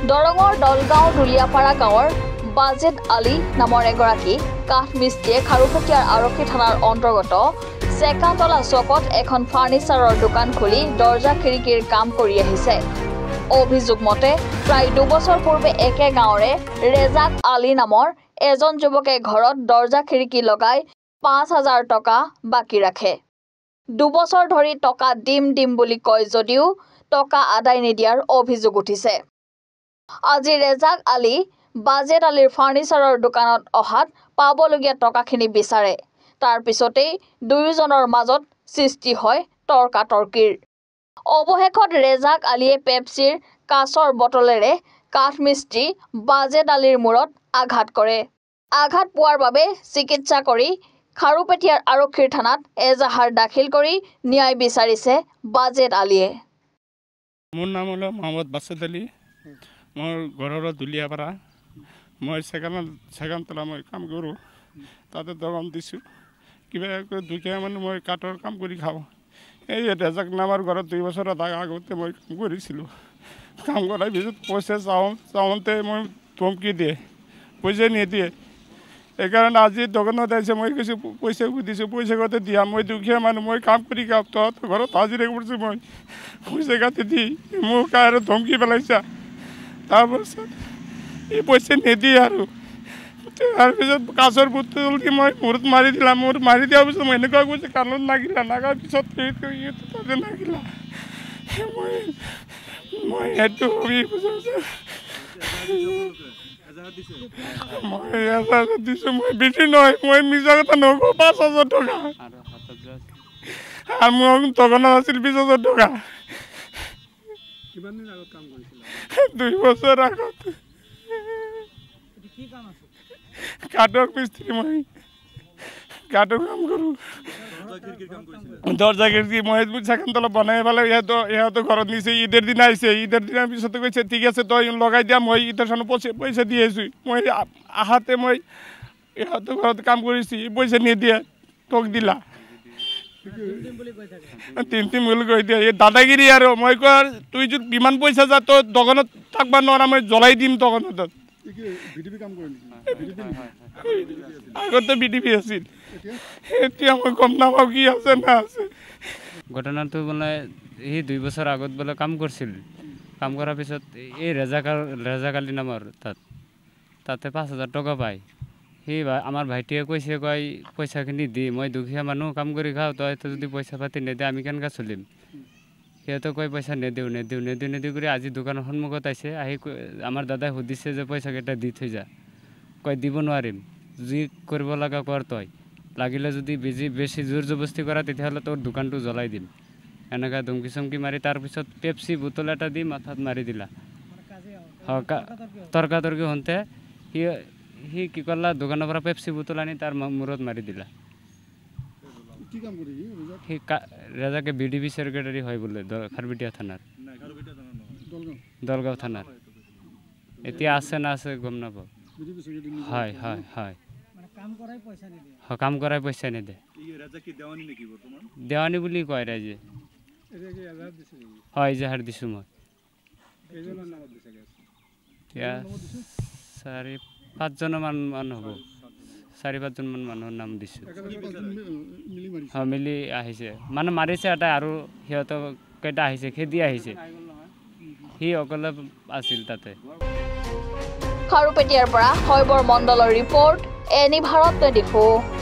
দৰঙৰ দলগাঁও দুলিয়াপাৰা গাঁৱৰ বাজেট আলী নামৰ এগৰাকী কাঠমিস্ত্ৰীয়ে খাৰুপেটীয়াৰ আৰক্ষী থানাৰ অন্তৰ্গত চেকাতলা চকত এখন ফাৰ্নিচাৰৰ দোকান খুলি দৰ্জা খিৰিকীৰ কাম কৰি আহিছে। অভিযোগ মতে প্ৰায় 2 বছৰ পূৰ্বে একে গাঁৱৰে ৰেজাক আলী নামৰ এজন যুৱকে ঘৰত দৰ্জা খিৰিকী লগাই 5,000 টকা বাকী ৰাখে। 2 বছৰ ধৰি টকা দিম বুলি কয় যদিও টকা আদায় নিদিয়াৰ অভিযোগ উঠিছে। আজি ৰেজাক আলী বাজেট আলীৰ ফাৰ্নিচাৰৰ দোকানত অহাত পাবলগীয়া টকাখিনি বিচাৰে। তাৰ পিছতেই দুয়োজনৰ মাজত সৃষ্টি হয় তৰ্কাতৰ্কিৰ। অৱশেষত ৰেজাক আলীয়ে পেপচিৰ কাঁচৰ বটলেৰে কাঠমিস্ত্ৰী বাজেট আলীৰ মূৰত আঘাত কৰে। আঘাত পোৱাৰ বাবে চিকিৎসা কৰি খাৰুপেটীয়াৰ আৰক্ষীৰ থানাত এজাহাৰ দাখিল কৰি ন্যায় বিচাৰিছে বাজেট আলীয়ে। মোৰ নাম হ'ল মোহাম্মদ বাজেট আলী। মোৰ ঘৰৰ দুলিয়াপাৰা। মই চেকান্তলা মই কাম কৰোঁ। তাতে দৰং দিছোঁ। কিবা দুখীয়া মানুহ মই কাঠৰ কাম কৰি খাওঁ। এই ৰেজাক নামৰ ঘৰত 2 বছৰ আগতে মই কাম কৰিছিলোঁ। কাম কৰাৰ পিছত পইচা চাওঁতে মই ধমকি দিয়ে, পইচা নিদিয়ে। সেইকাৰণে আজি দোকানত আহিছে। মই কৈছোঁ পইচা সুধিছোঁ, পইচা কাটি দিয়া। মই দুখীয়া মানুহ, মই কাম কৰি খাওঁ। তহঁতৰ ঘৰত হাজিৰা কৰিছোঁ মই, পইচা কাটি দি মোক আৰু ধমকি পেলাইছা। তাৰপাছত এই পইচা নিদিয়ে আৰু তাৰপিছত কাঁচৰ বটল দি মই মূৰত মাৰি দিলাম। মূৰত মাৰি দিয়াৰ পিছত মই এনেকুৱা কৈছোঁ কাণত নাগিলা, নাগাৰ পিছত তাতে নাগিলা। মই সেইটো মই দিছোঁ। মই বেছি নহয়, মই মিছা কথা নকওঁ। 5,000 টকা আৰু মোৰ দোকানত আছিল 20,000 টকা। 2 বছৰ আগত কাঠৰ মিস্ত্ৰী, মই কাঠৰ কাম কৰোঁ। দৰ্জা খিৰিকী মই চেকান্তলা বনাই পেলাই ইহঁতৰ ঘৰত নিছে। ঈদৰ দিনা আহিছে। ঈদৰ দিনাৰ পিছতে কৈছে ঠিক আছে তই লগাই দিয়া, মই ঈদৰ কাৰণে পইচা দি আহিছোঁ। মই আহাতে মই ইহঁতৰ ঘৰত কাম কৰিছোঁ, পইচা নিদিয়ে, তোক দিলা তিন বুলি কৈ দিয়ে। এই দাদাগিৰি আৰু মই কওঁ তুই যদি ইমান পইচা যা তই দোকানত থাকবা নোৱাৰা, মই জ্বলাই দিম দোকানত। আগতে বিডিপি আছিল, এতিয়া মই গম নাপাওঁ কি আছে না আছে। ঘটনাটো বোলে সি 2 বছৰ আগত বোলে কাম কৰিছিল। কাম কৰাৰ পিছত এই ৰেজাক আলী নামৰ তাতে 5,000 টকা পায়। সি আমাৰ ভাইটিয়ে কৈছে, কয় পইচাখিনি দি মই দুখীয়া মানুহ কাম কৰি খাওঁ, তই যদি পইচা পাতি নেদে আমি কেনেকৈ চলিম। সিহঁতে কয় পইচা নেদিওঁ কৰি আজি দোকানৰ সন্মুখত আহিছে। আহি আমাৰ দাদাই সুধিছে যে পইচাকেইটা দি থৈ যা। কয় দিব নোৱাৰিম, যি কৰিব লগা কৰ, তই লাগিলে যদি বেছি জোৰ জবস্তি কৰা তেতিয়াহ'লে তোৰ দোকানটো জ্বলাই দিম। এনেকৈ ধমকি চমকি মাৰি তাৰপিছত পেপচি বটল এটা দি মাথাত মাৰি দিলা। তৰ্কাতৰ্কি হওঁতে সি কি কৰিলা, দোকানৰ পৰা পেপচি বটল আনি তাৰ মূৰত মাৰি দিলা। সি ৰেজাকে বিডিপি ছেক্ৰেটাৰী হয় বোলে খাৰুপেটীয়া থানাৰ, দলগাঁও থানাৰ। এতিয়া আছে না আছে গম নাপাওঁ। হয় কাম কৰাই পইচা নিদিয়ে। দেৱানী বুলি কয় ৰাইজে। হয় এজাহাৰ দিছোঁ মই। এতিয়া 4-5 মান হ'ব, 4-5 জন মান মানুহৰ নাম দিছোঁ। মিলি আহিছে মানে মাৰিছে এটা, আৰু সিহঁতক কেইটা আহিছে খেদি আহিছে, সি অকলে আছিল তাতে। খাৰুপেটীয়াৰ পৰা শৈবৰ মণ্ডলৰ ৰিপৰ্ট, এনি ভাৰত 24।